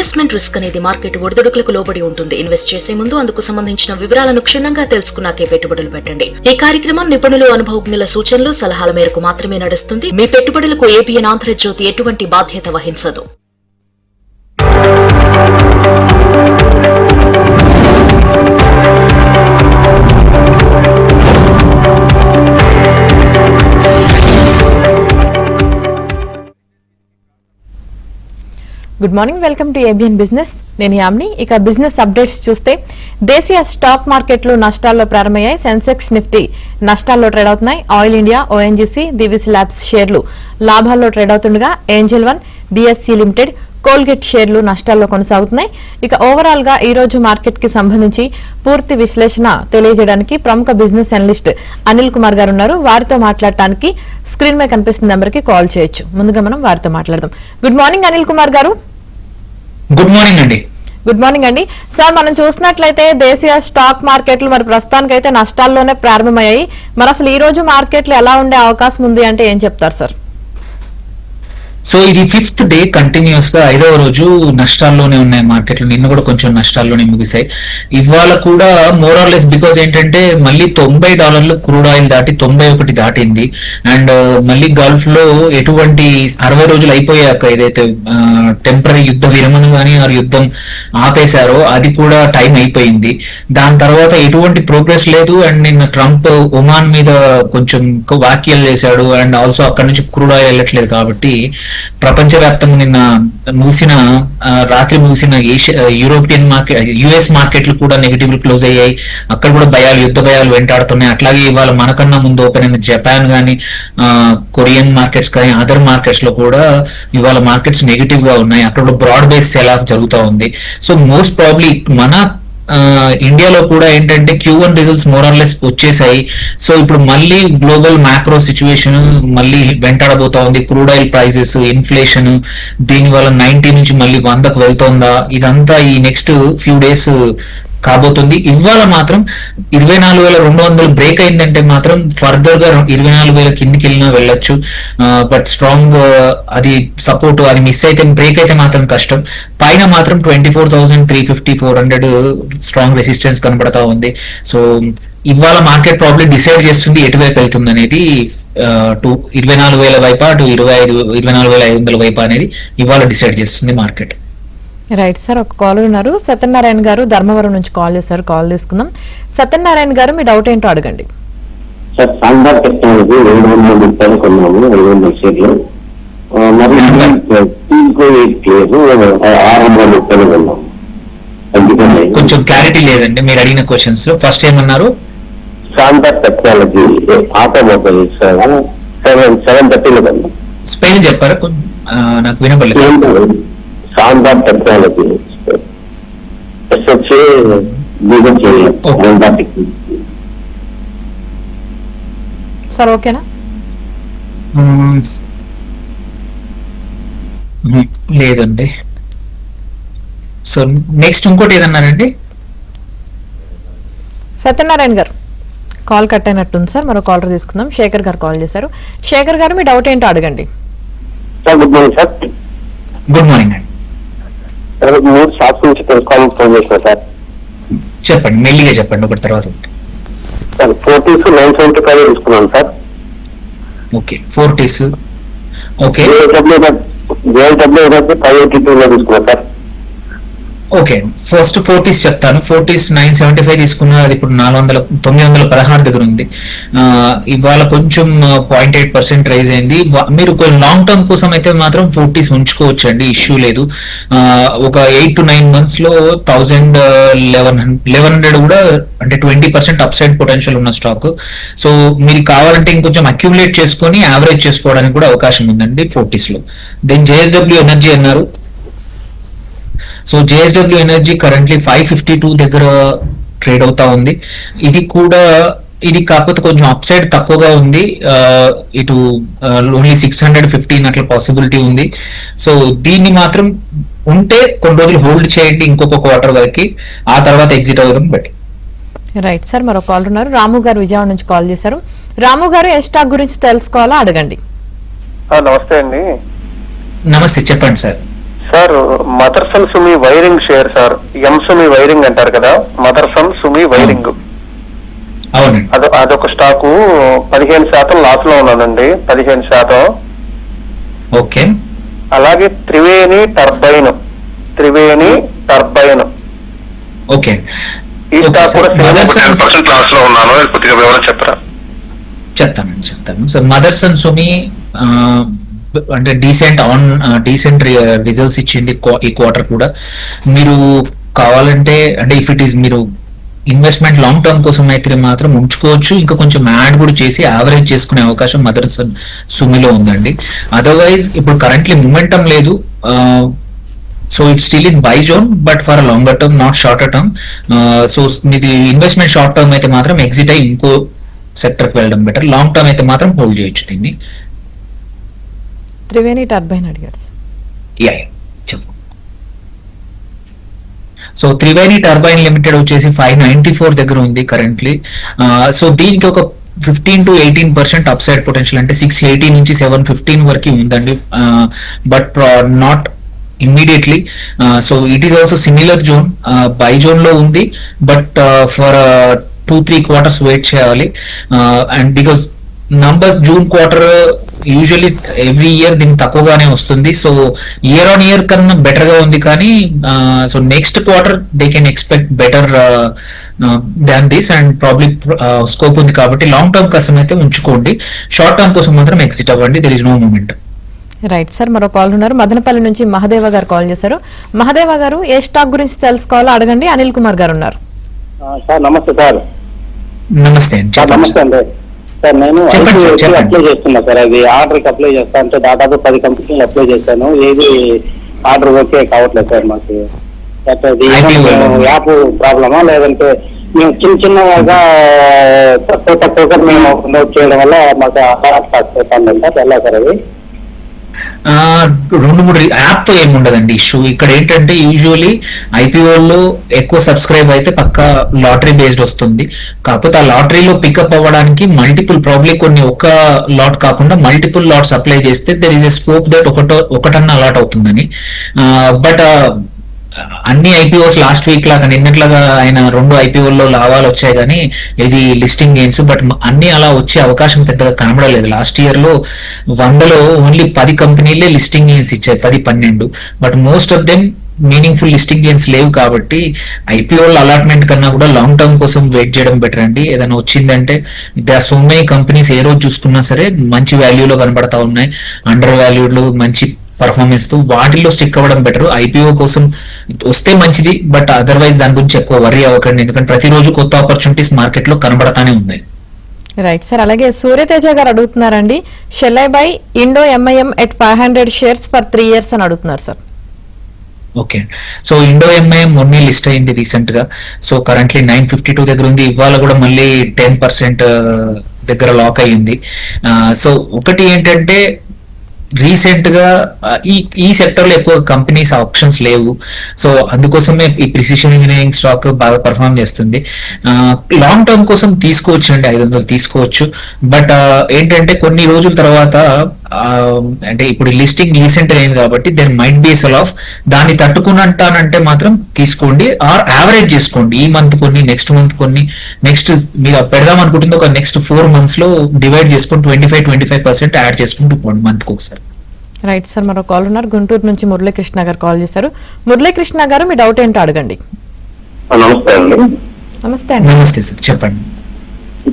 Investment risk అనేది market ఒడిదుడుకులకు లోబడి ఉంటుంది. ఇన్వెస్ట్ చేసే ముందు అందుకు సంబంధించిన వివరాలను క్షుణ్ణంగా తెలుసుకున్నాకే పెట్టుబడులు పెట్టండి. ఈ కార్యక్రమం నిపుణులు, అనుభవజ్ఞుల సూచనలు, సలహాల మేరకు మాత్రమే నడుస్తుంది. మీ పెట్టుబడులకు ఏబిఎన్ ఆంధ్రజ్యోతి ఎటువంటి బాధ్యత వహించదు. Good morning, welcome to ABN business. నేను యామ్ని. ఇక బిజినెస్ అప్డేట్స్ చూస్తే దేశీయ స్టాక్ మార్కెట్లు నష్టాల్లో ప్రారంభమయ్యాయి. సెన్సెక్స్, నిఫ్టీ నష్టాల్లో ట్రేడ్ అవుతున్నాయి. Oil India, ONGC, Divi's labs షేర్లు లాభాల్లో ట్రేడ్ అవుతుండగా Angel one, BSE limited, Colgate షేర్లు నష్టాల్లో కొనసాగుతున్నాయి. ఇక ఓవరాల్ గా ఈ రోజు మార్కెట్ కి సంబంధించి పూర్తి విశ్లేషణ తెలియజేయడానికి ప్రముఖ బిజినెస్ అనలిస్ట్ అనిల్ కుమార్ గారు ఉన్నారు. వారితో మాట్లాడటానికి స్క్రీన్ మీద కనిపిస్తున్న నెంబర్ కి కాల్ చేయొచ్చు. ముందుగా మనం వారితో మాట్లాడదాం. గుడ్ మార్నింగ్ అనిల్ కుమార్ గారు. గుడ్ మార్నింగ్ అండి. గుడ్ మార్నింగ్ అండి. సార్, మనం చూసినట్లయితే దేశీయ స్టాక్ మార్కెట్లు మరి ప్రస్తుతానికైతే నష్టాల్లోనే ప్రారంభమయ్యాయి. మరి అసలు ఈ రోజు మార్కెట్లు ఎలా ఉండే అవకాశం ఉంది అంటే ఏం చెప్తారు సార్? సో ఇది 5th డే కంటిన్యూస్ గా 5వ రోజు నష్టాల్లోనే ఉన్నాయి మార్కెట్లు. నిన్న కూడా కొంచెం నష్టాల్లోనే ముగిశాయి. ఇవాళ కూడా మోర్ ఆర్ లెస్ బికాజ్ ఏంటంటే మళ్ళీ $90 క్రూడ్ ఆయిల్ దాటి 91 దాటింది. అండ్ మళ్ళీ గల్ఫ్ లో ఎటువంటి 60 రోజులు అయిపోయాక ఏదైతే టెంపరీ యుద్ధ విరమణ కానీ ఆ యుద్ధం ఆపేశారో అది కూడా టైం అయిపోయింది. దాని తర్వాత ఎటువంటి ప్రోగ్రెస్ లేదు. అండ్ నిన్న ట్రంప్ ఒమాన్ మీద కొంచెం వ్యాఖ్యలు చేశాడు. అండ్ ఆల్సో అక్కడ నుంచి క్రూడ్ ఆయిల్ వెళ్ళట్లేదు. కాబట్టి ప్రపంచవ్యాప్తంగా నిన్న రాత్రి ముగిసిన యూరోపియన్ మార్కెట్, యుఎస్ మార్కెట్లు కూడా నెగిటివ్ క్లోజ్ అయ్యాయి. అక్కడ కూడా యుద్ధ భయాలు వెంటాడుతున్నాయి. అట్లాగే ఇవాళ మనకన్నా ముందు ఓపెన్ అయిన జపాన్ కానీ, కొరియన్ మార్కెట్స్ కానీ, అదర్ మార్కెట్స్ లో కూడా ఇవాళ మార్కెట్స్ నెగిటివ్ గా ఉన్నాయి. అక్కడ కూడా బ్రాడ్ బేస్ సెల్ ఆఫ్ జరుగుతూ ఉంది. సో మోస్ట్ ప్రాబ్లీ మన ఇండియాలో కూడా ఏంటంటే Q1 results more or less వచ్చేసాయి. సో ఇప్పుడు మళ్ళీ గ్లోబల్ మ్యాక్రో సిచ్యువేషన్ మళ్ళీ వెంటాడబోతా ఉంది. క్రూడ్ ఆయిల్ ప్రైజెస్, ఇన్ఫ్లేషన్, దీని వల్ల 90 నుంచి మళ్ళీ 100కు వెళ్తోందా, ఇదంతా ఈ నెక్స్ట్ ఫ్యూ డేస్ కాబోతుంది. ఇవాళ మాత్రం 24,200 బ్రేక్ అయిందంటే మాత్రం ఫర్దర్ గా 24,000 కిందికి వెళ్ళినా వెళ్ళొచ్చు. బట్ స్ట్రాంగ్ అది సపోర్ట్ అది మిస్ అయితే, బ్రేక్ అయితే మాత్రం కష్టం. పైన మాత్రం 24,350, 400 స్ట్రాంగ్ రెసిస్టెన్స్ కనబడతా ఉంది. సో ఇవాళ మార్కెట్ ప్రాబ్లీ డిసైడ్ చేస్తుంది ఎటువైపు వెళ్తుంది అనేది. 24,000 వైపు, అటు 24,500 వైపు అనేది ఇవాళ డిసైడ్ చేస్తుంది మార్కెట్. రైట్ సార్, ఒక కాలర్ ఉన్నారు. సత్యనారాయణ గారు ధర్మవరం నుంచి కాల్ చేశారు. కాల్ తీసుకుందాం. సత్యనారాయణ గారు, మీ డౌట్ ఏంటో అడగండి. సార్, సాంబార్ టెక్నాలజీ 230 కొన్నాము, 500 షేర్లు. మరి 630 కొన్నాము. కొంచెం క్లారిటీ లేదండి మీరు అడిగిన క్వశ్చన్స్ లో. ఫస్ట్ ఏమన్నారు? సాంబార్ టెక్నాలజీ ఆటోమొబైల్స్ 730 కొన్నాం. స్పెయిన్ చెప్పారా? నాకు వినపడలేదు. సాంబార్ టెక్నాలజీ సార్ ఓకేనా? లేదండి. సో నెక్స్ట్ ఇంకోటి ఏదన్నారండి? సత్యనారాయణ గారు కాల్ కట్ అయినట్టుంది సార్. మరో కాలర్ తీసుకుందాం. శేఖర్ గారు కాల్ చేశారు. శేఖర్ గారు, మీ డౌట్ ఏంటో అడగండి. Sir, good morning sir. Good morning అండి. 3 షాప్స్ నుంచి తెలుసుకోవాలని ఫోన్ చేసిన సార్. చెప్పండి, మెల్లిగా చెప్పండి ఒకటి తర్వాత. సార్, 40s 975 తీసుకున్నాను sir. Okay, 40s. Okay, JSW 582 తీసుకున్నాను సార్. ఓకే, ఫస్ట్ 40s చెప్తాను. 40s 975 తీసుకున్నారు. అది ఇప్పుడు 916 దగ్గర ఉంది. ఇవాళ కొంచెం 0.8% రైజ్ అయింది. మీరు కొంచెం లాంగ్ టర్మ్ కోసం అయితే మాత్రం 40s ఉంచుకోవచ్చు అండి, ఇష్యూ లేదు. ఒక 8 to 9 months లో 1,1100 కూడా, అంటే 20% అప్ సైడ్ పొటెన్షియల్ ఉన్న స్టాక్. సో మీరు కావాలంటే ఇంకొంచెం అక్యుములేట్ చేసుకొని యావరేజ్ చేసుకోవడానికి కూడా అవకాశం ఉందండి 40s లో. దెన్ JSW ఎనర్జీ అన్నారు. సో JSW ఎనర్జీ కరెంట్లీ 552 దగ్గర ట్రేడ్ అవుతా ఉంది. ఇది కాకపోతే కొంచెం అప్ సైడ్ తక్కువగా ఉంది. ఇటు ఓన్లీ 615 అట్లా పాసిబిలిటీ ఉంది. సో దీన్ని మాత్రం ఉంటే కొన్ని రోజులు హోల్డ్ చేయండి, ఇంకొక క్వార్టర్ వరకు, ఆ తర్వాత ఎగ్జిట్ అవ్వడం బట్టి. రైట్ సార్, మరో కాల్ ఉన్నారు. రాము గారు విజయవాడ నుంచి కాల్ చేశారు. రాము గారు, ఏ స్టాక్ గురించి తెలుసుకోవాలో అడగండి. నమస్తే అండి. నమస్తే, చెప్పండి సార్. సార్ మదర్సన్ సుమి వైరింగ్ షేర్ సార్, ఎం సుమి వైరింగ్ అంటారు కదా, మదర్సన్ సుమి వైరింగ్. అవునండి. అదొక స్టాకు 15% లాస్ లో ఉన్నానండి, 15%. ఓకే. అలాగే త్రివేణి టర్బైన్ ఓకే. ఈ స్టాక్ కూడా 10% లాస్ లో ఉన్నాను, కొద్దిగా వివరం చెప్పరా? చెప్తాను. సో మదర్సన్ సుమి అంటే డీసెంట్ రిజల్ట్స్ ఇచ్చింది ఈ క్వార్టర్ కూడా. మీరు కావాలంటే అంటే ఇఫ్ ఇట్ ఈస్ మీరు ఇన్వెస్ట్మెంట్ లాంగ్ టర్మ్ కోసం అయితే మాత్రం ఉంచుకోవచ్చు, ఇంకా కొంచెం యాడ్ కూడా చేసి యావరేజ్ చేసుకునే అవకాశం మదర్సన్ సుమిలో ఉందండి. అదర్వైజ్ ఇప్పుడు కరెంట్లీ మూమెంటం లేదు, so it's still in by zone but for longer term, not shorter term. So మీది ఇన్వెస్ట్మెంట్ షార్ట్ టర్మ్ అయితే మాత్రం ఎగ్జిట్ అయ్యి ఇంకో సెక్టర్ కి వెళ్ళడం బెటర్, లాంగ్ టర్మ్ అయితే మాత్రం హోల్డ్ చేయొచ్చు దీన్ని. త్రివేణి టర్బైన్ అడిగారు. చెప్పు. సో త్రివేణి టర్బైన్ లిమిటెడ్ వచ్చేసి 594 దగ్గర ఉంది కరెంట్లీ. సో దీనికి ఒక 15 to 18% అప్ సైడ్ పొటెన్షియల్, అంటే 680 నుంచి 715 వరకు ఉందండి, but not immediately. So it is also similar zone, by zone లో ఉంది, బట్ ఫర్ 2-3 quarters వెయిట్ చేయాలి. And because numbers June quarter usually every year దీనికి తక్కువగానే వస్తుంది, సో ఇయర్ ఆన్ ఇయర్ కన్నా బెటర్ గా ఉంది. కానీ so next quarter they can expect better than this, and probably scope ఉంది కాబట్టి లాంగ్ టర్మ్ కోసం అయితే ఉంచుకోండి, షార్ట్ టర్మ్ కోసం మాత్రం ఎగ్జిట్ అవ్వండి, there is no moment. Right sir, మరో కాల్ ఉన్నారు. మదనపల్లి నుంచి మహదేవ గారు కాల్ చేశారు. మహదేవ గారు, ఏ స్టాక్ గురించి తెలుసుకోవాలో అడగండి. అనిల్ కుమార్ గారు ఉన్నారు. సార్ నమస్తే సార్. నమస్తే అండి. నమస్తే అండి సార్. నేను అప్లై చేస్తున్నా సార్, అది ఆర్డర్కి అప్లై చేస్తా అంటే దాదాపు 10 కంపెనీలు అప్లై చేశాను, ఏది ఆర్డర్ ఓకే కావట్లేదు సార్ మాకు. యాప్ ప్రాబ్లమా లేదంటే మేము చిన్నగా తక్కువగా మేము నోట్ చేయడం వల్ల మాకు అవుతాం సార్, ఎలా సార్ అది? 2-3 యాప్ తో ఏముండదండి ఇష్యూ. ఇక్కడ ఏంటంటే యూజువలీ ఐపీఓలో ఎక్కువ సబ్స్క్రైబ్ అయితే పక్కా లాటరీ బేస్డ్ వస్తుంది, కాకపోతే ఆ లాటరీలో పికప్ అవ్వడానికి మల్టిపుల్ ప్రాబ్లీ కొన్ని ఒక లాట్ కాకుండా మల్టిపుల్ లాట్స్ అప్లై చేస్తే there is a scope that ఒకటన్నా అలాట్ అవుతుందని. బట్ అన్ని ఐపీఓస్ లాస్ట్ వీక్ లాగా నిన్నట్లాగా ఆయన 2 ఐపీఓల్లో లాభాలు వచ్చాయి, కానీ ఇది లిస్టింగ్ గెయిన్స్, బట్ అన్ని అలా వచ్చే అవకాశం పెద్దగా కనబడలేదు. లాస్ట్ ఇయర్ లో 100లో ఓన్లీ 10 కంపెనీలే లిస్టింగ్ గెయిన్స్ ఇచ్చాయి, 10-12, but most of them meaningful listing gains లేవు. కాబట్టి ఐపీఓల అలాట్మెంట్ కన్నా కూడా లాంగ్ టర్మ్ కోసం వెయిట్ చేయడం బెటర్ అండి. ఏదైనా వచ్చిందంటే they are so many companies ఏ రోజు చూసుకున్నా సరే మంచి వాల్యూలో కనబడతా ఉన్నాయి, అండర్ వాల్యూడ్లు మంచి పర్ఫార్మెన్స్ తో వాటిల్లో స్టిక్ అవ్వడం బెటర్. ఐపీఓ కోసం వస్తే మంచిది, బట్ అదర్వైజ్ దాని గురించి ఎక్కువ వరీ అవ్వకండి, ఎందుకంటే ప్రతిరోజు కొత్త ఆపర్చునిటీస్ మార్కెట్ లో కనబడతానే ఉన్నాయి. రైట్ సార్, అలాగే సూర్యతేజ గారు అడుగుతున్నారండి, shall I by Indo MIM at 500 shares for 3 years అని అడుగుతున్నారు sir. Okay, so Indo MIM మొన్నే లిస్ట్ అయింది రీసెంట్ గా, సో కరెంట్లీ 952 దగ్గర ఉంది. ఇవాళ కూడా మళ్ళీ 10% దగ్గర లాక్ అయ్యింది. సో ఒకటి ఏంటంటే రీసెంట్ గా ఈ సెక్టర్ లో ఎక్కువ కంపెనీస్ ఆప్షన్స్ లేవు, సో అందుకోసమే ఈ ప్రిసిషన్ ఇంజనీరింగ్ స్టాక్ బాగా పర్ఫామ్ చేస్తుంది. లాంగ్ టర్మ్ కోసం తీసుకోవచ్చు అండి, 500 తీసుకోవచ్చు, బట్ ఏంటంటే కొన్ని రోజుల తర్వాత అంటే ఇప్పుడు లిస్టింగ్ రీసెంట్ అయింది కాబట్టి then might be sell off, దాన్ని తట్టుకునంటానంటే మాత్రం తీసుకోండి, ఆర్ యావరేజ్ చేసుకోండి. ఈ మంత్ కొన్ని, నెక్స్ట్ మంత్ కొన్ని, నెక్స్ట్ మీరు పెడదాం అనుకుంటుంది ఒక నెక్స్ట్ 4 months లో డివైడ్ చేసుకుని 25% యాడ్ చేసుకుంటూ పోండి మంత్కి ఒకసారి. రైట్ సార్, మరో కాల్ ఉన్నారు. గుంటూరు నుంచి మురళీకృష్ణ గారు కాల్ చేశారు. మురళీకృష్ణ గారు, మీ డౌట్ ఏంటో అడగండి. నమస్తే అండి. నమస్తే అండి. నమస్తే సార్, చెప్పండి.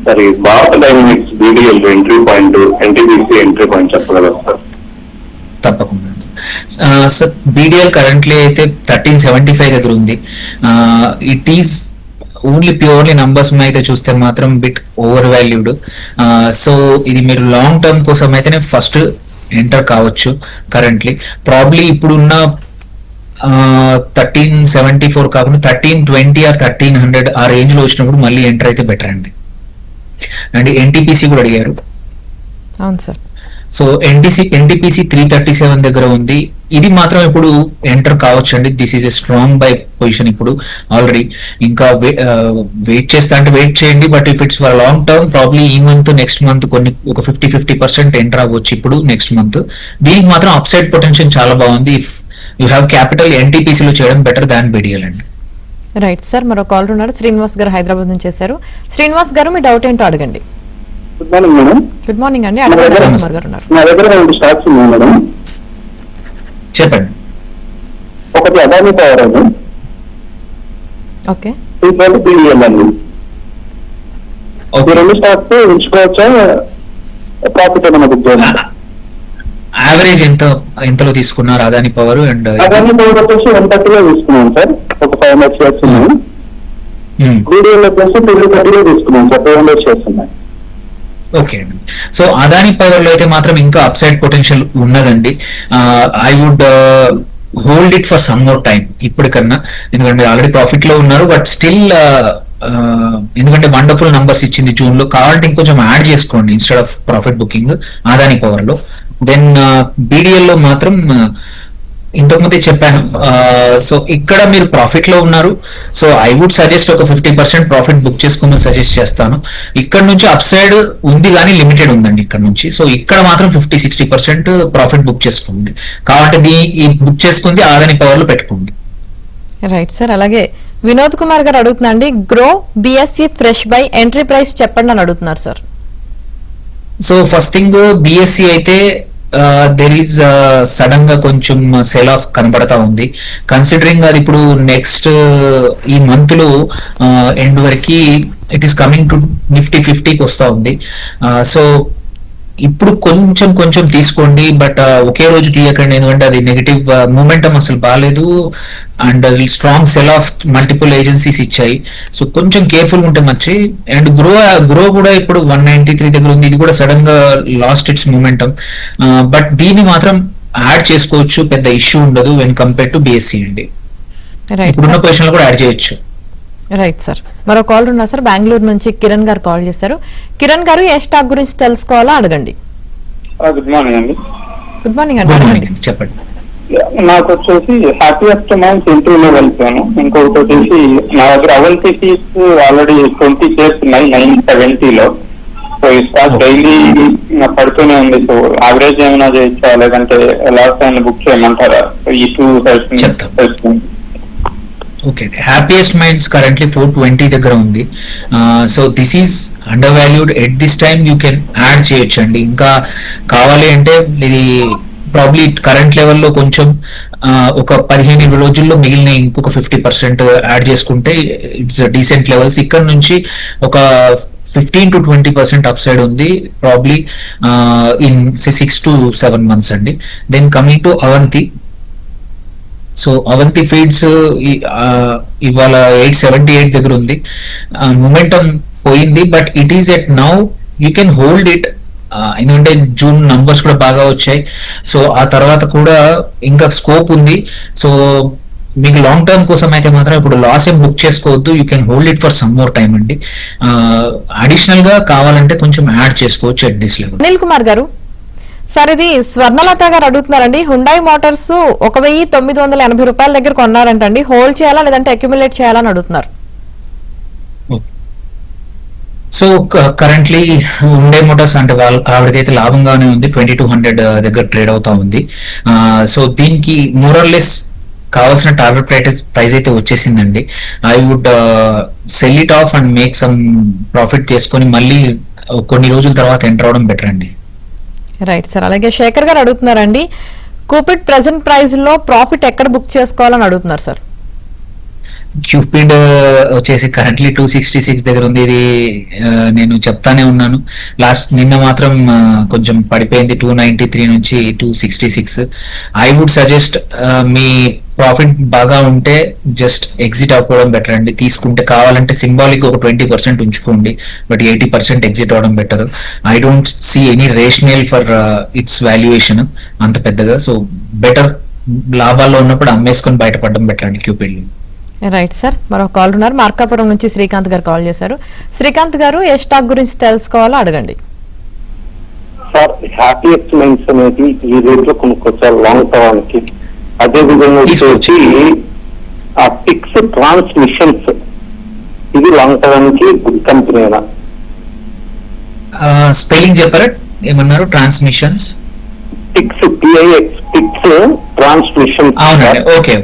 సరే, Bharat dynamics BDL entry point, NTPC entry point చెప్పగలరా సార్? తప్పకుండా సార్. బీడీఎల్ కరెంట్లీ అయితే 1375 దగ్గర ఉంది. It is only purely numbers అయితే చూస్తే మాత్రం బిట్ ఓవర్ వాల్యూడ్. సో ఇది మీరు లాంగ్ టర్మ్ కోసం అయితేనే ఫస్ట్ ఎంటర్ కావచ్చు. కరెంట్లీ ప్రాబ్లీ ఇప్పుడున్న 1374 కాకుండా 1320 ఆర్ 1300 ఆ రేంజ్ లో వచ్చినప్పుడు మళ్ళీ ఎంటర్ అయితే బెటర్ అండి. అండ్ ఎన్టీపీసీ కూడా అడిగారు. అవును సార్. సో ఎన్టీపీసీ 337 దగ్గర ఉంది. ఇది మాత్రం ఇప్పుడు ఎంటర్ కావచ్చు అండి. This is a strong by position ఇప్పుడు ఆల్రెడీ. ఇంకా వెయిట్ చేస్తా అంటే వెయిట్ చేయండి, but if it's for long term probably ఈ మంత్ నెక్స్ట్ మంత్ కొన్ని ఒక 50% ఎంటర్ అవ్వచ్చు ఇప్పుడు నెక్స్ట్ మంత్. దీనికి మాత్రం అప్సైడ్ పొటెన్షియల్ చాలా బాగుంది. ఇఫ్ యూ హ్యావ్ క్యాపిటల్ ఎన్టీపీసీలో చేయడం బెటర్ దాన్ బీడీఎల్ అండి. రైట్ సార్, మరో కాలర్ ఉన్నారు. శ్రీనివాస్ గారు హైదరాబాద్ నుంచి చేశారు. శ్రీనివాస్ గారు, మీ డౌట్ ఏంటో అడగండి. Good morning madam. Good morning అండి. అడగండి. కుమార్ గారు ఉన్నారు. నా దగ్గర 2 స్టాక్స్ ఉన్నాయి మేడం. చెప్పండి. ఒకటి అదాని పవర్ అండి, ఓకే. ఇంకోటి బీడీఎల్ అండి. ఈ 2 స్టాక్స్ ఉంచుకోవచ్చా, ప్రాఫిట్ ఏమైనా బుక్ చేయాలి? యావరేజ్ ఎంతలో తీసుకున్నారు Adani power? And Adani power వచ్చేసి 130లో తీసుకున్నాం సార్, ఒక 500 షేర్స్ ఉన్నాయి. బీడీఎల్ వచ్చేసి 230లో తీసుకున్నాం సార్, 500 షేర్స్ ఉన్నాయి. ఓకే అండి. సో అదాని పవర్ లో అయితే మాత్రం ఇంకా అప్సైడ్ పొటెన్షియల్ ఉన్నదండి. I would hold it for some more time ఇప్పటికన్నా, ఎందుకంటే ఆల్రెడీ ప్రాఫిట్ లో ఉన్నారు. బట్ స్టిల్ ఎందుకంటే వండర్ఫుల్ నంబర్స్ ఇచ్చింది జూన్ లో, కావాలంటే ఇంకొంచెం యాడ్ చేసుకోండి instead of profit booking Adani power లో. దెన్ బీడీఎల్ లో మాత్రం ఇంతకుముందే చెప్పాను. సో ఇక్కడ మీరు ప్రాఫిట్ లో ఉన్నారు, సో ఐ వుడ్ సజెస్ట్ ఒక 50% ప్రాఫిట్ బుక్ చేసుకోమని సజెస్ట్ చేస్తాను. ఇక్కడ నుంచి అప్ సైడ్ ఉంది కానీ లిమిటెడ్ ఉందండి ఇక్కడ నుంచి. సో ఇక్కడ మాత్రం 50-60% ప్రాఫిట్ బుక్ చేసుకోండి. కాబట్టి ఈ బుక్ చేసుకుంది అదాని పవర్ లో పెట్టుకోండి. Right sir. అలాగే వినోద్ కుమార్ గారు అడుగుతున్నాండి, Groww BSE fresh buy entry price చెప్పండి అని అడుగుతున్నారు sir. So first thing BSE అయితే దెర్ ఈస్ సడన్ గా కొంచెం సెల్ ఆఫ్ కనబడతా ఉంది. కన్సిడరింగ్ అది ఇప్పుడు నెక్స్ట్ ఈ మంత్ లో ఎండ్ వరకు it is coming to Nifty 50కి వస్తా ఉంది. సో ఇప్పుడు కొంచెం తీసుకోండి, బట్ ఒకే రోజు తీయకండి, ఎందుకంటే అది నెగిటివ్ మూమెంటం అసలు బాగాలేదు. And strong cell of multiple agencies ఇచ్చాయి. సో కొంచెం కేర్ఫుల్ ఉంటే మంచి. అండ్ గ్రో కూడా ఇప్పుడు 193 దగ్గర ఉంది. ఇది కూడా సడన్ గా లాస్ట్ ఇట్స్ మూమెంటం. బట్ దీన్ని మాత్రం యాడ్ చేసుకోవచ్చు, పెద్ద ఇష్యూ ఉండదు వెన్ కంపేర్ టు బిఎస్సి అండి. ఇప్పుడున్న పొజిషన్ లో కూడా యాడ్ చేయొచ్చు. Right sir. మరో కాల్ ఉన్నారు సార్, బెంగళూరు నుంచి కిరణ్ గారు కాల్ చేశారు. కిరణ్ గారు, ఏ స్టాక్ గురించి తెలుసుకోవాలో అడగండి. గుడ్ మార్నింగ్ అండి. గుడ్ మార్నింగ్ అండి. చెప్పండి. నాకు వచ్చేసి హ్యాపీయెస్ట్ మైండ్స్ ఇంటర్వ్యూలో వెళ్తాను. ఇంకొకటి వచ్చేసి నా దగ్గర అవంతి సీట్స్ ఆల్రెడీ 20 షేర్స్ ఉన్నాయి 970లో. సో ఈ స్టాక్ డైలీ పడుతూనే ఉంది. సో యావరేజ్ ఏమైనా చేయొచ్చా, లేదంటే లాస్ట్ టైం బుక్ చేయమంటారా? ఈ 2 ఓకే, హ్యాపీయెస్ట్ మైండ్స్ కరెంట్లీ 420 దగ్గర ఉంది. So this is under valued at this time. You can add చేయొచ్చు అండి. ఇంకా కావాలి అంటే ఇది ప్రాబ్లీ కరెంట్ లెవెల్లో కొంచెం ఒక 15 రోజుల్లో మిగిలిన ఇంకొక 50% యాడ్ చేసుకుంటే ఇట్స్ డీసెంట్ లెవెల్స్. ఇక్కడ నుంచి ఒక 15-20% అప్ సైడ్ ఉంది ప్రాబ్లీ ఇన్ 6 to 7 months అండి. Then coming to Avanti. So Avanti feeds ఇవాళ 878 దగ్గర ఉంది. మొమెంటం పోయింది, but it is at now you can hold it. ఎందుకంటే జూన్ నంబర్స్ కూడా బాగా వచ్చాయి. సో ఆ తర్వాత కూడా ఇంకా స్కోప్ ఉంది. సో మీకు లాంగ్ టర్మ్ కోసం అయితే మాత్రం ఇప్పుడు లాస్ ఏం బుక్ చేసుకోవద్దు. You can hold it for some more time అండి. అడిషనల్ గా కావాలంటే కొంచెం యాడ్ చేసుకోవచ్చు at this level. Anil Kumar గారు సార్, ఇది స్వర్ణలత గారు అడుగుతున్నారండి. హుండాయ్ మోటార్స్ 1980 రూపాయల దగ్గర కొన్నారంటండి. హోల్డ్ చేయాలా లేదంటే అక్యుములేట్ చేయాలని అడుగుతున్నారు. సో కరెంట్లీ హుండాయ్ మోటార్స్ అంటే ఆవిడకైతే లాభంగానే ఉంది. 2200 దగ్గర ట్రేడ్ అవుతా ఉంది. సో దీనికి మోరల్లెస్ కావాల్సిన టార్గెట్ ప్రైస్ అయితే వచ్చేసిందండి. I would sell it off and make some profit చేసుకొని మళ్ళీ కొన్ని రోజుల తర్వాత ఎంటర్ అవడం బెటర్ అండి. Right sir. అలాగే శేఖర్ గారు అడుగుతున్నారండి, కూపిడ్ ప్రెసెంట్ ప్రైస్ లో ప్రాఫిట్ ఎక్కడ బుక్ చేసుకోవాలని అడుగుతున్నారు సార్. క్యూపిడ్ వచ్చేసి కరెంట్లీ 266 దగ్గర ఉంది. ఇది నేను చెప్తానే ఉన్నాను. నిన్న మాత్రం కొంచెం పడిపోయింది 293 నుంచి 266. ఐ వుడ్ సజెస్ట్ మీ ప్రాఫిట్ బాగా ఉంటే జస్ట్ ఎగ్జిట్ అవ్వడం బెటర్ అండి. తీసుకుంటే కావాలంటే సింబాలిక్ ఒక 20% ఉంచుకోండి, బట్ 80% ఎగ్జిట్ అవడం better. I don't see any rational for its valuation అంత పెద్దగా. సో బెటర్ లాభాల్లో ఉన్నప్పుడు అమ్మేసుకొని బయటపడడం బెటర్ అండి క్యూపిడ్. Right sir. మరో కాల్ ఉన్నారు, మార్కాపురం నుంచి శ్రీకాంత్ గారు కాల్ చేశారు. శ్రీకాంత్ గారు, ఏ స్టాక్ గురించి తెలుసుకోవాలో అడగండి. సార్, హ్యాపీయెస్ట్ మైండ్స్ అనేది ఈ రేట్ లో కొనుక్కొచ్చారు లాంగ్ టర్మ్కి. అదే విధంగా వచ్చి ఆ పిక్స్ ట్రాన్స్మిషన్స్, ఇది లాంగ్ టర్మ్కి గుడ్ కంపెనీనా? స్పెల్లింగ్ చెప్పారా? ఏమన్నారు? Transmissions, Pix, PIX Pix transmission, అవునండి. ఓకే.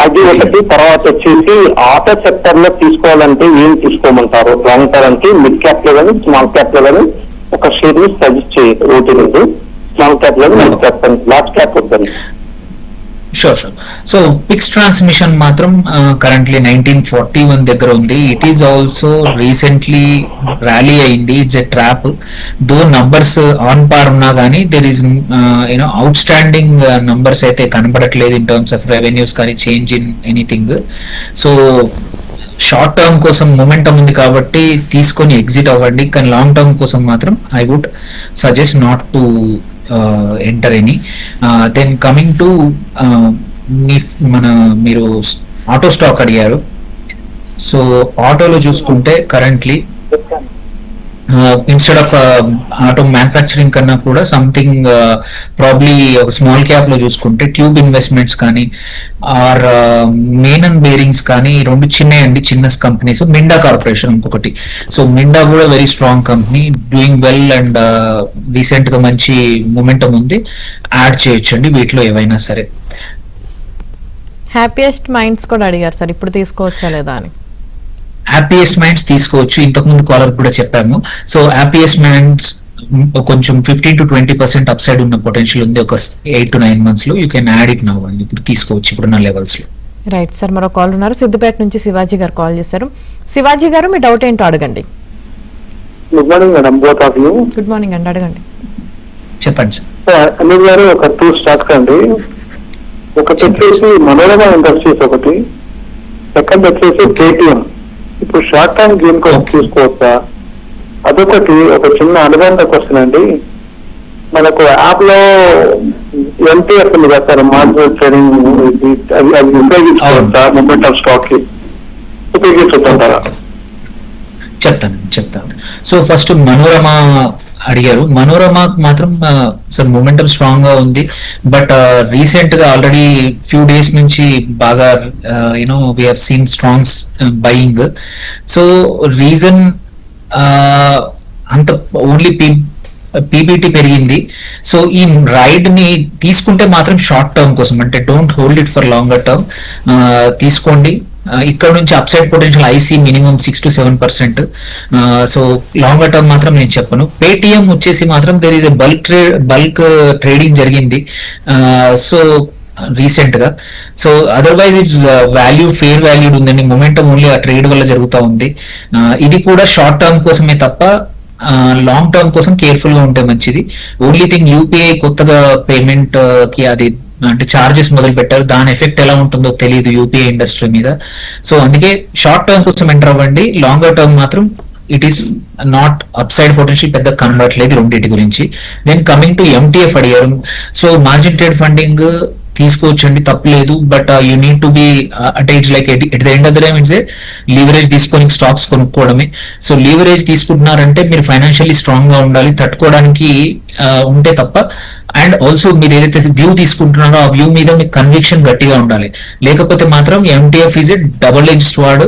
అది ఒకటి. తర్వాత వచ్చేసి ఆటో సెక్టర్ లో తీసుకోవాలంటే ఏం తీసుకోమంటారు? లాంగ్ టర్మ్ కి మిడ్ క్యాప్ లో కానీ స్మాల్ క్యాప్ లో కానీ ఒక షేర్ ని సజెస్ట్ చేయదు. ఒకటి రెండు స్మాల్ క్యాప్ లో మిడ్ క్యాప్ లార్జ్ క్యాప్ వద్దని. షూర్. సో పిక్స్ ట్రాన్స్మిషన్ మాత్రం కరెంట్లీ 1941 దగ్గర ఉంది. It is also recently rally అయింది. It's a trap. Though numbers on par ఉన్నా కానీ there is outstanding numbers అయితే కనపడట్లేదు ఇన్ టర్మ్స్ ఆఫ్ రెవెన్యూస్ కానీ change in anything. So short term కోసం మొమెంటం ఉంది కాబట్టి తీసుకొని ఎగ్జిట్ అవ్వండి. కానీ లాంగ్ టర్మ్ కోసం మాత్రం I would suggest not to enter any. Then coming to మీరు ఆటో స్టాక్ అడిగారు. సో ఆటోలో చూసుకుంటే currently instead of auto manufacturing కన్నా కూడా సంథింగ్ ప్రాబ్లీ ఒక స్మాల్ క్యాప్ లో చూసుకుంటే ట్యూబ్ ఇన్వెస్ట్మెంట్స్ కానీ ఆర్ మెయిన్ అండ్ బేరింగ్స్ కానీ రెండు చిన్న కంపెనీస్. మిండా కార్పొరేషన్ ఇంకొకటి. సో మిండా కూడా very strong company, doing well and recent గా మంచి మొమెంటం ఉంది. యాడ్ చేయొచ్చండి వీటిలో ఏవైనా సరే. హ్యాపీయెస్ట్ మైండ్స్ కూడా అడిగారు సార్, ఇప్పుడు తీసుకోవచ్చా లేదా అని. హ్యాపీయెస్ట్ మైండ్స్ తీసుకోవచ్చు, ఇంతకుముందు కాలర్ కూడా చెప్పాము. సో హ్యాపీయెస్ట్ మైండ్స్ కొంచెం 15 to 20% అప్సైడ్ ఉన్న పొటెన్షియల్ ఉంది. ఒక 8 to 9 months లో you can add it now అండి. ఇప్పుడు తీసుకోవచ్చు ఇప్పుడున్న లెవెల్స్ లో. రైట్ సార్, మరో కాల్ ఉన్నారు. సిద్దిపేట నుంచి శివాజీ గారు కాల్ చేశారు. శివాజీ గారు మీ డౌట్ ఏంటో అడగండి. Good morning madam, both of you. Good morning అండి, అడగండి. చెప్పండి సార్. అనిల్ గారు, ఒక 2 స్టాక్స్ అండి. ఒకటి వచ్చేసి మనోరమ ఇండస్ట్రీస్, ఒకటి. సెకండ్ వచ్చేసి కేటీఎం. ఇప్పుడు షార్ట్ టర్మ్ గేమ్ కోసం చూసుకోవచ్చా? అదొకటి. ఒక చిన్న అనుబంధ క్వశ్చన్ అండి. మనకు యాప్ లో ఎంపీఎఫ్ ఉంది కదా సార్, మార్కెట్ ట్రేడింగ్, అది ఉపయోగించుకోవచ్చా? మొమెంటం స్టాక్ కి ఉపయోగించుకుంటారా? చెప్తాను. సో ఫస్ట్ మనోరమ అడిగారు. మనోరమ మాత్రం సార్ మొమెంటం స్ట్రాంగ్ గా ఉంది. బట్ రీసెంట్ గా ఆల్రెడీ ఫ్యూ డేస్ నుంచి బాగా we have seen strong buying. So reason అంత ఓన్లీ పీబీటీ పెరిగింది. సో ఈ రైడ్ ని తీసుకుంటే మాత్రం షార్ట్ టర్మ్ కోసం, అంటే don't hold it for longer term. తీసుకోండి. ఇక్కడ నుంచి upside potential I see minimum 6 to 7%. So longer term మాత్రం నేను చెప్పను. పేటిఎం వచ్చేసి మాత్రం there is a bulk trading జరిగింది సో రీసెంట్ గా. So otherwise it's fair valued ఉందండి. మొమెంటం ఓన్లీ ఆ ట్రేడ్ వల్ల జరుగుతూ ఉంది. ఇది కూడా షార్ట్ టర్మ్ కోసమే తప్ప లాంగ్ టర్మ్ కోసం కేర్ఫుల్ గా ఉంటే మంచిది. ఓన్లీ థింగ్ యూపీఐ కొత్తగా పేమెంట్ కి అది అంటే చార్జెస్ మొదలు పెట్టారు. దాని ఎఫెక్ట్ ఎలా ఉంటుందో తెలియదు యూపీఐ ఇండస్ట్రీ మీద. సో అందుకే షార్ట్ టర్మ్ కోసం ఎంటర్ అవ్వండి. లాంగర్ టర్మ్ మాత్రం it is not upside potential పెద్ద కనబడట్లేదు రెండింటి గురించి. దెన్ కమింగ్ టు ఎంటీఎఫ్ అడిగారు. సో మార్జిన్ ట్రేడ్ ఫండింగ్ తీసుకోవచ్చండి, తప్పలేదు. But you need to be అంటే it's like at the end of the time it's a leverage తీసుకొని స్టాక్స్ కొనుక్కోవడమే. సో లీవరేజ్ తీసుకుంటున్నారంటే మీరు ఫైనాన్షియల్లీ స్ట్రాంగ్ గా ఉండాలి, తట్టుకోవడానికి ఉంటే తప్ప. అండ్ ఆల్సో మీరు ఏదైతే వ్యూ తీసుకుంటున్నారో ఆ వ్యూ మీద మీకు కన్విక్షన్ గట్టిగా ఉండాలి. లేకపోతే మాత్రం MTF is a double edged sword.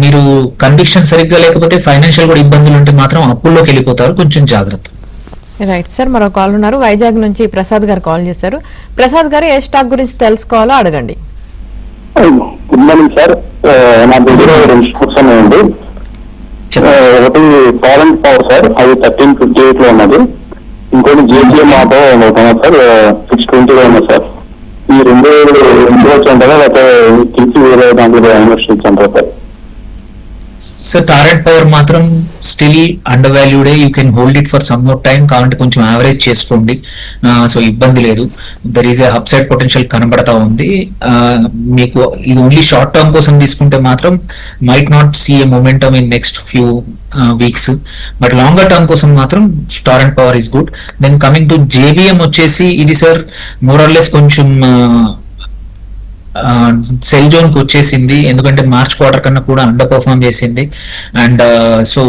మీరు కన్విక్షన్ సరిగ్గా లేకపోతే ఫైనాన్షియల్ కూడా ఇబ్బందులు ఉంటే మాత్రం అప్పుల్లోకి వెళ్ళిపోతారు. కొంచెం జాగ్రత్త. రైట్ సార్, మరో కాల్ ఉన్నారు. వైజాగ్ నుంచి ప్రసాద్ గారు కాల్ చేశారు. ప్రసాద్ గారు, ఏ స్టాక్ గురించి తెలుసుకోవాలో అడగండి. Good morning sir. నా దగ్గర 2 స్టాక్స్ ఉన్నాయండి. ఒకటి టారెంట్ పవర్ సార్, అది 1358 లో ఉన్నది. ఇంకోటి జేపీఎం ఆటో సార్ 620 లో ఉన్నది సార్. ఈ 2 ఇన్వెస్ట్ అంటారా లేకపోతే తీసి వేరే దాంట్లో ఇన్వెస్ట్ అంటారా సార్? సో టారెంట్ పవర్ మాత్రం స్టిల్ అండర్ వాల్యూడే. You can hold it for some more time. కాబట్టి కొంచెం యావరేజ్ చేసుకోండి. సో ఇబ్బంది లేదు. There is a upside potential కనబడతా ఉంది. మీకు ఇది ఓన్లీ షార్ట్ టర్మ్ కోసం తీసుకుంటే మాత్రం might not see a momentum in next few weeks. But longer term కోసం మాత్రం Torrent power is good. Then coming to JBM వచ్చేసి ఇది సార్ మోర్ ఆర్ లెస్ కొంచెం సెల్ జోన్ కి వచ్చేసింది. ఎందుకంటే మార్చ్ క్వార్టర్ కన్నా కూడా అండర్ పర్ఫార్మ్ చేసింది. అండ్ సో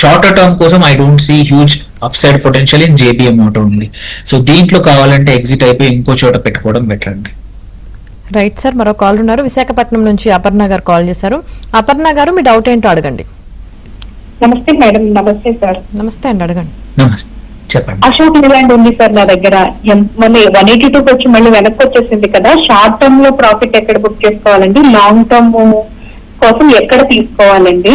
షార్టర్ టర్మ్ కోసం I don't see huge upside potential in JBM auto ఉంది. సో దీంట్లో కావాలంటే ఎగ్జిట్ అయిపోయి ఇంకో చోట పెట్టుకోవడం బెటర్ అండి. రైట్ సార్, మరో కాల్ ఉన్నారు. విశాఖపట్నం నుంచి అపర్ణ గారు కాల్ చేశారు. అపర్ణ గారు, మీ డౌట్ ఏంటో అడగండి. నమస్తే మేడం. నమస్తే సార్. నమస్తే అండి, అడగండి. నమస్తే. చెప్పండి. అశోక్ లేలాండ్ ఉంది సార్ నా దగ్గర. మళ్ళీ 182 వచ్చి మళ్ళీ వెనక్కి వచ్చేసింది కదా. షార్ట్ టర్మ్ లో ప్రాఫిట్ ఎక్కడ బుక్ చేసుకోవాలండి, లాంగ్ టర్మ్ కోసం ఎక్కడ తీసుకోవాలండి?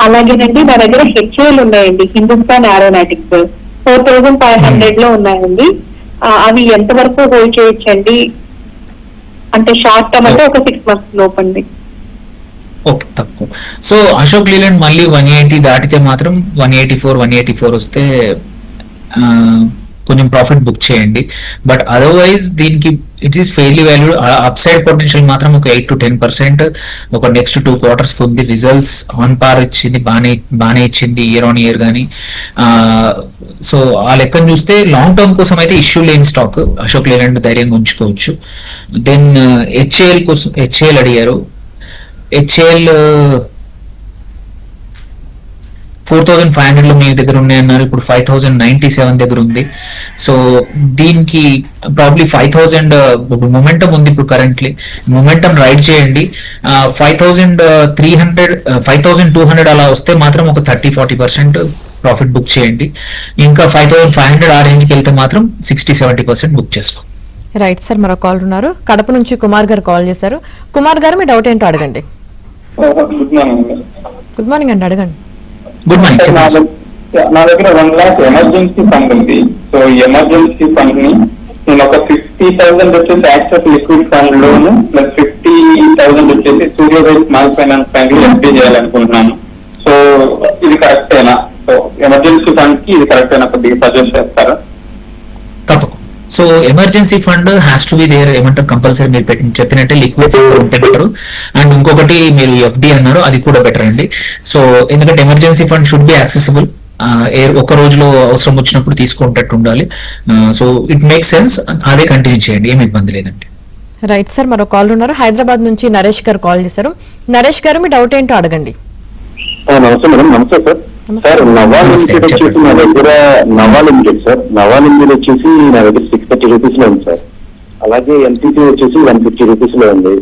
అలాగేనండి నా దగ్గర హెచ్ఏలు ఉన్నాయండి, హిందుస్థాన్ ఏరోనాటిక్స్ 4500 లో ఉన్నాయండి. అవి ఎంత వరకు హోల్డ్ చేయొచ్చండి? అంటే షార్ట్ టర్మ్ అంటే ఒక 6 months లోపండి. ఓకే, తక్కువ. సో అశోక్ లీలాండ్ మళ్ళీ 180 దాటితే మాత్రం 184 వస్తే కొంచెం ప్రాఫిట్ బుక్ చేయండి. బట్ అదర్వైజ్ దీనికి it is fairly valued. Up side potential మాత్రం ఒక 8 to 10% ఒక నెక్స్ట్ 2 quarters ఉంది. రిజల్ట్స్ ఆన్ పార్ ఇచ్చింది, బాగానే ఇచ్చింది ఇయర్ ఆన్ ఇయర్ కానీ. సో ఆ లెక్కను చూస్తే లాంగ్ టర్మ్ కోసం అయితే ఇష్యూ లేని స్టాక్ అశోక్ లేలాండ్ ధైర్యంగా ఉంచుకోవచ్చు. దెన్ హెచ్ఏఎల్ కోసం హెచ్ఏఎల్ అడిగారు. హెచ్ఏఎల్ 4500 లో మీ దగ్గర ఉన్నాయన్నారు, ఇప్పుడు 5097 దగ్గర ఉంది. సో దీనికి ప్రాబ్లీ 5000 మొమెంటం ఉంది ఇప్పుడు కరెంట్లీ. మొమెంటం రైడ్ చేయండి. 5200 అలా వస్తే మాత్రం ఒక 30-40% ప్రాఫిట్ బుక్ చేయండి. ఇంకా 5500 ఆ రేంజ్కి వెళ్తే మాత్రం 60-70% బుక్ చేసుకో. రైట్ సార్, మరో కాల్ ఉన్నారు. కడప నుంచి కుమార్ గారు కాల్ చేశారు. కుమార్ గారు, మీ డౌట్ ఏంటో అడగండి. గుడ్ మార్నింగ్ అండి, అడగండి. Good morning. నా దగ్గర 1 lakh ఎమర్జెన్సీ ఫండ్ ఉంది. సో ఈ ఎమర్జెన్సీ ఫండ్ ని నేను ఒక 50,000 వచ్చేసి యాక్సెస్ లిక్విడ్ ఫండ్ లోను ప్లస్ 50,000 వచ్చేసి సూర్యోదయ స్మాల్ ఫైనాన్స్ బ్యాంక్ లో ఎంపీ చేయాలనుకుంటున్నాను. సో ఇది కరెక్టేనా? సో ఎమర్జెన్సీ ఫండ్ కి ఇది కరెక్టేనా? కొద్దిగా సజెస్ట్ చేస్తారా? తప్పకుండా. So emergency fund has to be there. ఏమంటారు, కంపల్సరీ మీరు చెప్పినట్టే లిక్విడ్ ఫండ్ ఉంటే బెటర్. అండ్ ఇంకొకటి మీరు ఎఫ్డి అన్నారు, అది కూడా బెటర్ అండి. సో ఎందుకంటే emergency fund should be accessible. ఒక రోజులో అవసరం వచ్చినప్పుడు తీసుకుంటట్టు ఉండాలి. సో ఇట్ మేక్ సెన్స్, అదే కంటిన్యూ చేయండి, ఏమి ఇబ్బంది లేదండి. రైట్ సార్, మరో కాల్ ఉన్నారు. హైదరాబాద్ నుంచి నరేష్ గారు కాల్ చేశారు. నరేష్ గారు, మీ డౌట్ ఏంటో అడగండి. నమస్తే మేడం. నమస్తే సార్. సార్ నవా లిమిటెడ్ వచ్చేసి నా దగ్గర నవా లిమిటెడ్ వచ్చేసి నా దగ్గర 630 రూపీస్ లో ఉంది సార్. అలాగే ఎన్టీసీ వచ్చేసి 150 రూపీస్ లో ఉంది.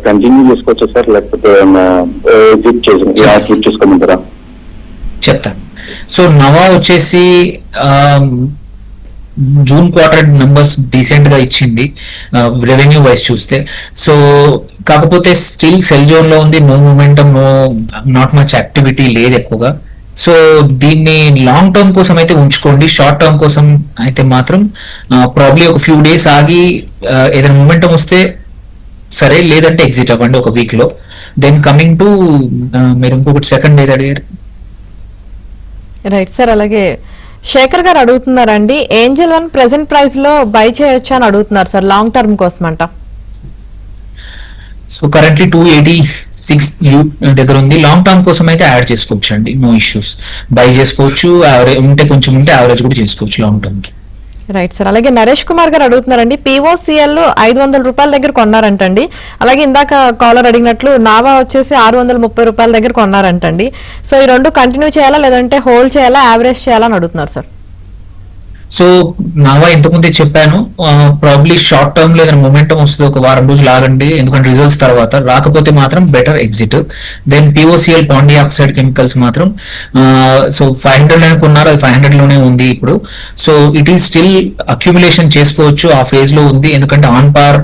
కంటిన్యూ చేసుకోవచ్చా సార్, లేకపోతే ఎగ్జిట్ చేసుకోమంటారా? చెప్తాను. సో నవా వచ్చేసి జూన్ క్వార్టర్ నంబర్స్ డీసెంట్ గా ఇచ్చింది రెవెన్యూ వైజ్ చూస్తే. సో కాకపోతే స్టిల్ సెల్ జోన్ లో ఉంది, no momentum, not much activity లేదు ఎక్కువగా. సో దీన్ని లాంగ్ టర్మ్ కోసం అయితే ఉంచుకోండి. షార్ట్ టర్మ్ కోసం అయితే మాత్రం ప్రాబ్లీ ఒక ఫ్యూ డేస్ ఆగి ఏదైనా మూమెంటం వస్తే సరే, లేదంటే ఎగ్జిట్ అవ్వండి ఒక వీక్ లో. దెన్ కమింగ్ టు మీరు ఇంకొకటి సెకండ్ ఏది అడిగారు? రైట్ సార్, అలాగే శేఖర్ గారు అడుగుతున్నారండి, ఏంజల్ 1 ప్రెసెంట్ ప్రైస్ లో బై చేయొచ్చా అని అడుగుతున్నారు సార్, లాంగ్ టర్మ్ కోసం అంట. సో కరెంట్లీ 286 దగ్గర ఉంది. లాంగ్ టర్మ్ కోసం అయితే యాడ్ చేసుకోవచ్చు అండి, నో ఇష్యూస్. బై చేసుకోవచ్చు, ఉంటే కొంచెం ఉంటే యావరేజ్ కూడా చేసుకోవచ్చు లాంగ్ టర్మ్ కి. రైట్ సార్, అలాగే నరేష్ కుమార్ గారు అడుగుతున్నారండి, పిఓసిఎల్ 500 రూపాయల దగ్గర కొన్నారంటండి. అలాగే ఇందాక కాలర్ అడిగినట్లు నావా వచ్చేసి 630 రూపాయల దగ్గర కొన్నారంటండి. సో ఈ రెండు కంటిన్యూ చేయాలా, లేదంటే హోల్డ్ చేయాలా, యావరేజ్ చేయాలా అని అడుగుతున్నారు సార్. సో నావా ఇంతకుముందే చెప్పాను, ప్రాబ్లీ షార్ట్ టర్మ్ లో ఏదైనా మొమెంటం వస్తుంది, ఒక వారం రోజులు ఆగండి, ఎందుకంటే రిజల్ట్స్ తర్వాత. రాకపోతే మాత్రం better exit. Then POCL Pondy oxide chemicals మాత్రం సో 500 లోనే కొన్నారు, అది 500 లోనే ఉంది ఇప్పుడు. So it is still accumulation చేసుకోవచ్చు, ఆ ఫేజ్ లో ఉంది. ఎందుకంటే ఆన్ పార్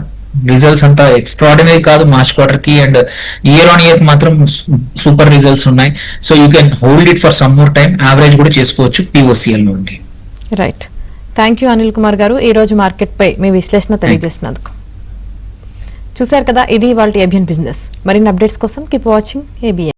రిజల్ట్స్ అంతా ఎక్స్ట్రాడినరీ కాదు మార్చ్ క్వార్టర్ కి, అండ్ ఇయర్ ఆన్ ఇయర్ మాత్రం సూపర్ రిజల్ట్స్ ఉన్నాయి. So you can hold it for some more time, average కూడా చేసుకోవచ్చు పిఓసిఎల్ నుండి. Right, thank you Anil Kumar గారు, ఈ రోజు మార్కెట్ పై మీ విశ్లేషణ తెలియజేసినందుకు. చూశారు కదా, ఇది ఇవాల్టి ఏబిఎన్ బిజినెస్. మరిన్ని అప్డేట్స్ కోసం కీప్ వాచింగ్ ఏబిఎన్.